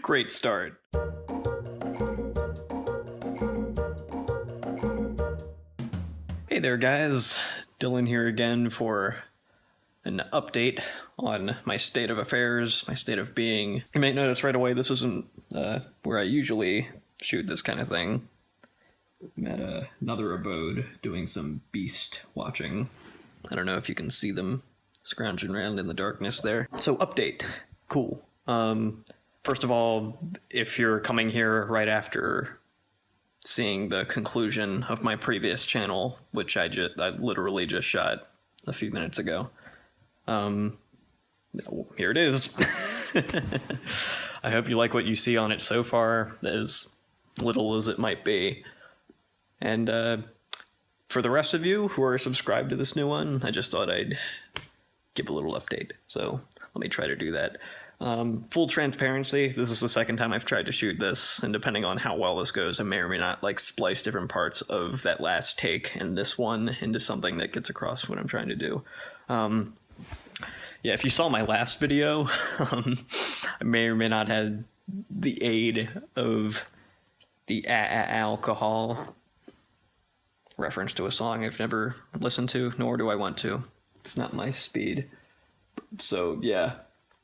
Great start. Hey there guys, Dylan here again for an update on my state of affairs, my state of being. You may notice right away this isn't where I usually shoot this kind of thing. I'm at another abode doing some beast watching. I don't know if you can see them scrounging around in the darkness there. So update, cool. First of all, if you're coming here right after seeing the conclusion of my previous channel, which I literally just shot a few minutes ago. Here it is. I hope you like what you see on it so far, as little as it might be. And for the rest of you who are subscribed to this new one, I just thought I'd give a little update. So let me try to do that. Full transparency, this is the second time I've tried to shoot this, and depending on how well this goes, I may or may not splice different parts of that last take and this one into something that gets across what I'm trying to do. Yeah, if you saw my last video, I may or may not have the aid of the alcohol reference to a song I've never listened to, nor do I want to. It's not my speed. So yeah,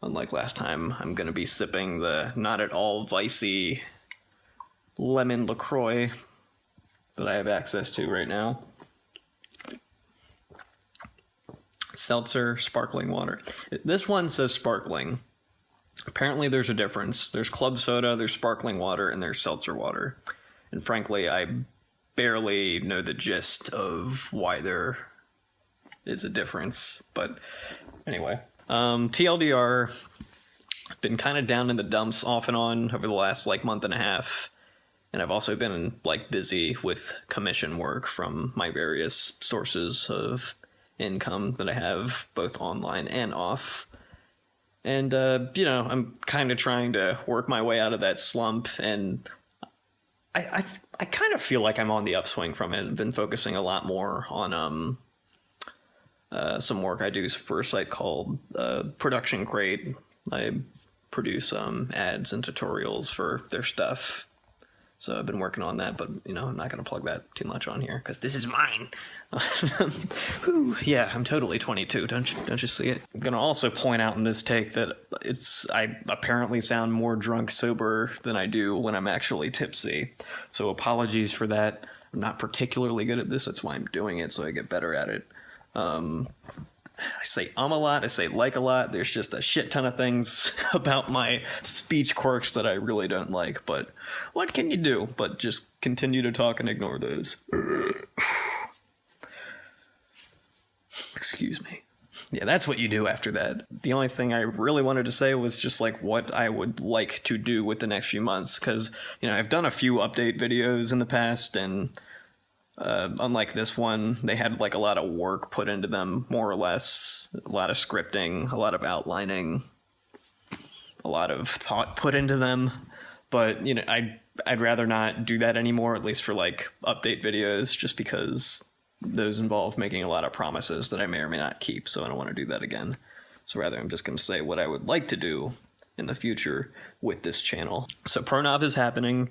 unlike last time, I'm going to be sipping the not at all vicey lemon LaCroix that I have access to right now. Seltzer sparkling water. This one says sparkling. Apparently there's a difference. There's club soda, there's sparkling water, and there's seltzer water. And frankly, I barely know the gist of why there is a difference. But anyway. TLDR, been kind of down in the dumps off and on over the last month and a half, and I've also been busy with commission work from my various sources of income that I have both online and off. And I'm kind of trying to work my way out of that slump, and I kind of feel like I'm on the upswing from it. I've been focusing a lot more on some work I do for a site called Production Crate. I produce ads and tutorials for their stuff. So I've been working on that, but I'm not going to plug that too much on here because this is mine. Whew, yeah, I'm totally 22. Don't you see it? I'm going to also point out in this take that I apparently sound more drunk sober than I do when I'm actually tipsy. So apologies for that. I'm not particularly good at this. That's why I'm doing it, so I get better at it. I say a lot, I say a lot. There's just a shit ton of things about my speech quirks that I really don't like, but what can you do but just continue to talk and ignore those? Excuse me. Yeah, that's what you do after that. The only thing I really wanted to say was just what I would like to do with the next few months, because I've done a few update videos in the past, and unlike this one, they had a lot of work put into them, more or less. A lot of scripting, a lot of outlining, a lot of thought put into them. But I'd rather not do that anymore, at least for update videos, just because those involve making a lot of promises that I may or may not keep. So I don't want to do that again. So rather, I'm just going to say what I would like to do in the future with this channel. So Pronov is happening.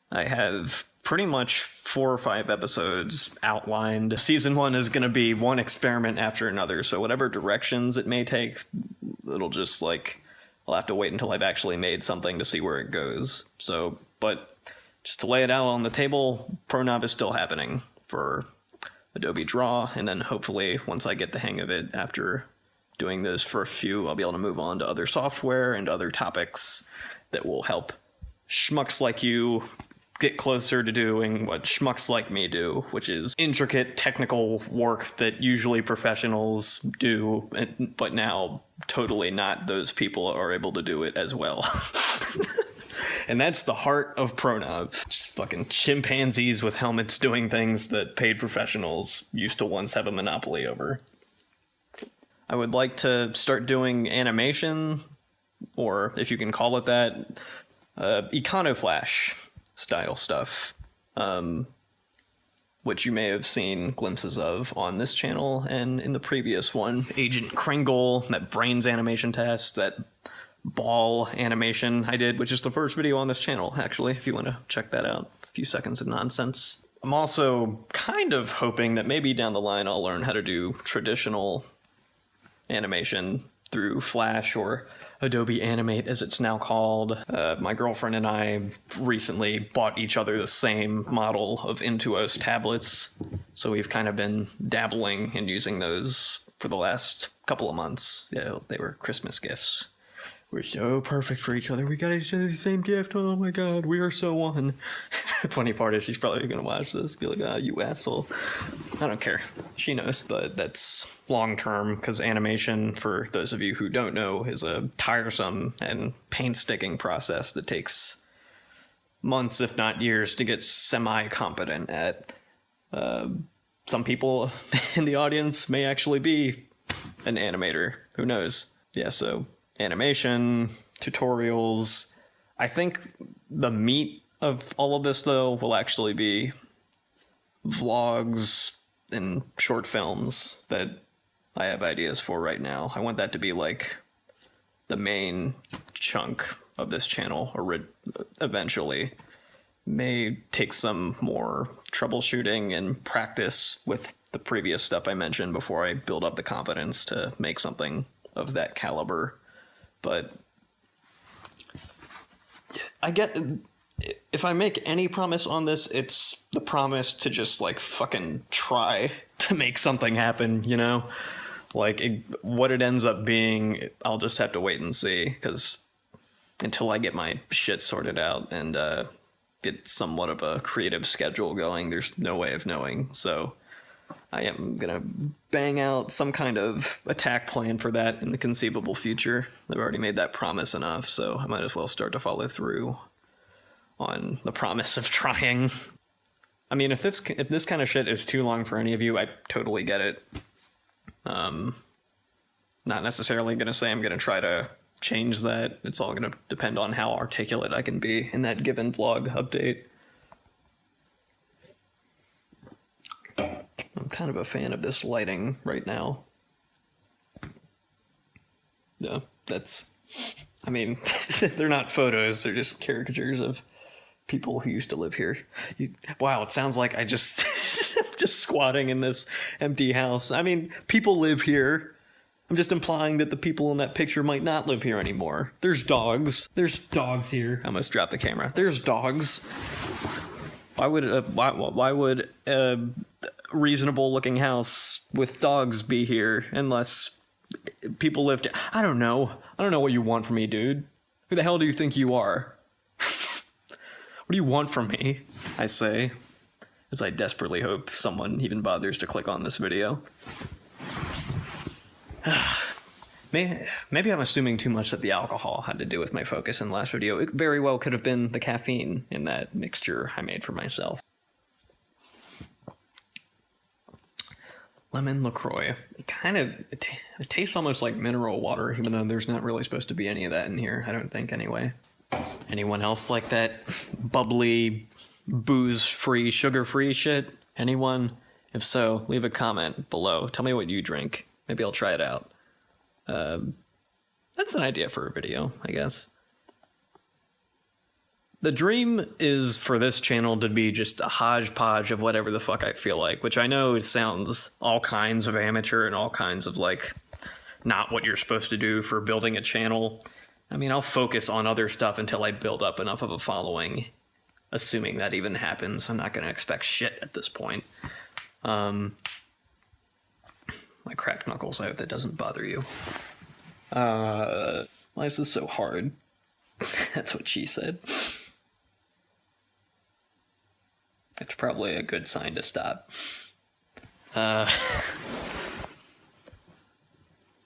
I have pretty much 4 or 5 episodes outlined. Season 1 is going to be one experiment after another, so whatever directions it may take, it'll just I'll have to wait until I've actually made something to see where it goes. So, but just to lay it out on the table, Pronov is still happening for Adobe Draw, and then hopefully once I get the hang of it after doing those first few, I'll be able to move on to other software and other topics that will help schmucks like you get closer to doing what schmucks like me do, which is intricate technical work that usually professionals do, but now totally not those people are able to do it as well. And that's the heart of Pronov. Just fucking chimpanzees with helmets doing things that paid professionals used to once have a monopoly over. I would like to start doing animation, or if you can call it that, Econoflash style stuff, which you may have seen glimpses of on this channel and in the previous one. Agent Kringle, that brains animation test, that ball animation I did, which is the first video on this channel, actually, if you want to check that out. A few seconds of nonsense. I'm also kind of hoping that maybe down the line I'll learn how to do traditional animation through Flash or Adobe Animate, as it's now called. My girlfriend and I recently bought each other the same model of Intuos tablets, so we've kind of been dabbling and using those for the last couple of months. Yeah, they were Christmas gifts. We're so perfect for each other. We got each other the same gift. Oh my god, we are so one. Funny part is she's probably gonna watch this, be like, ah, you asshole. I don't care. She knows. But that's long term, because animation, for those of you who don't know, is a tiresome and painstaking process that takes months, if not years, to get semi-competent at. Some people in the audience may actually be an animator. Who knows? Yeah, so animation, tutorials. I think the meat of all of this, though, will actually be vlogs and short films that I have ideas for right now. I want that to be like the main chunk of this channel eventually. May take some more troubleshooting and practice with the previous stuff I mentioned before I build up the confidence to make something of that caliber. But I get, if I make any promise on this, it's the promise to just like fucking try to make something happen, you know? Like what it ends up being, I'll just have to wait and see, because until I get my shit sorted out and get somewhat of a creative schedule going, there's no way of knowing. So I am gonna bang out some kind of attack plan for that in the conceivable future. I've already made that promise enough, so I might as well start to follow through on the promise of trying. I mean, if this kind of shit is too long for any of you, I totally get it. Not necessarily gonna say I'm gonna try to change that. It's all gonna depend on how articulate I can be in that given vlog update. I'm kind of a fan of this lighting right now. Yeah, I mean, they're not photos, they're just caricatures of people who used to live here. Wow, it sounds like I just just squatting in this empty house. I mean, people live here. I'm just implying that the people in that picture might not live here anymore. There's dogs. There's dogs here. I almost dropped the camera. There's dogs. Why would a reasonable looking house with dogs be here unless people lived here? I don't know what you want from me, dude. Who the hell do you think you are? What do you want from me? I say, as I desperately hope someone even bothers to click on this video. Maybe I'm assuming too much that the alcohol had to do with my focus in the last video. It very well could have been the caffeine in that mixture I made for myself. Lemon LaCroix. It tastes almost like mineral water, even though there's not really supposed to be any of that in here, I don't think, anyway. Anyone else like that bubbly, booze-free, sugar-free shit? Anyone? If so, leave a comment below. Tell me what you drink. Maybe I'll try it out. That's an idea for a video, I guess. The dream is for this channel to be just a hodgepodge of whatever the fuck I feel like, which I know it sounds all kinds of amateur and all kinds of, like, not what you're supposed to do for building a channel. I mean, I'll focus on other stuff until I build up enough of a following, assuming that even happens. I'm not going to expect shit at this point. My cracked knuckles, I hope that doesn't bother you. Why is this so hard? That's what she said. It's probably a good sign to stop.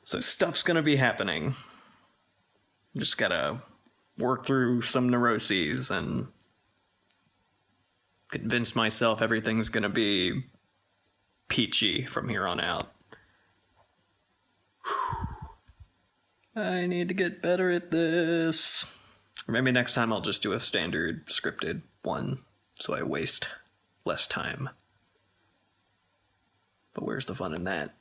So stuff's gonna be happening. Just gotta work through some neuroses and convince myself everything's gonna be peachy from here on out. I need to get better at this. Or maybe next time I'll just do a standard scripted one, so I waste less time. But where's the fun in that?